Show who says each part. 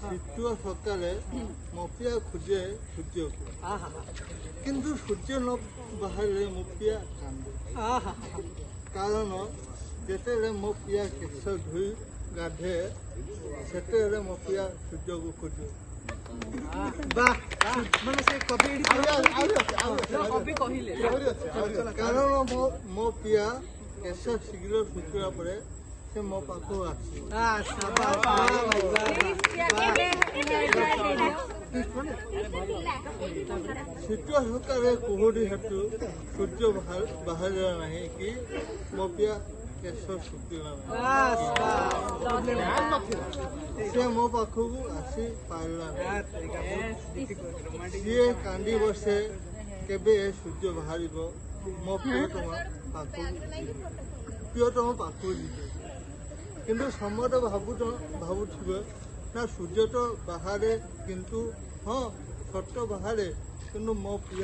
Speaker 1: ଶୀତୁଆ ସକାଳେ ମପିଆ ଖୋଜେ ସୂର୍ଯ୍ୟକୁ କିନ୍ତୁ ସୂର୍ଯ୍ୟ ନ ବାହାରିଲେ ମପିଆ କାନ୍ଦେ କାରଣ ଯେତେବେଳେ ମୋ ପିଆ କେଶ ଧୋଇ ଗାଧେ ସେତେବେଳେ ମୋ ପିଆ ସୂର୍ଯ୍ୟକୁ ଖୋଜେ। କାରଣ ମୋ ପିଆ କେଶ ଶୀଘ୍ର ଶୁଖିଲା ପରେ ସେ ମୋ ପାଖକୁ ଆସେ। ଶୀତୁଆ ସକାଳେ କୁହୁଡ଼ି ହେତୁ ସୂର୍ଯ୍ୟ ବାହାରିଲା ନାହିଁ କି ମୋ ପିଆ କେଶ ଶୁଖିଲା ନାହିଁ ସେ ମୋ ପାଖକୁ ଆସି ପାରିଲା ନାହିଁ। ସିଏ କାନ୍ଦି ବସେ କେବେ ଏ ସୂର୍ଯ୍ୟ ବାହାରିବ ମୋ ପ୍ରିୟତମ ପାଖକୁ ଯିବେ। କିନ୍ତୁ ସମସ୍ତେ ଭାବୁଥିବେ ନା ସୂର୍ଯ୍ୟ ତ ବାହାରେ କିନ୍ତୁ ହଁ ସତ ବାହାରେ କିନ୍ତୁ ମୋ ପିଆ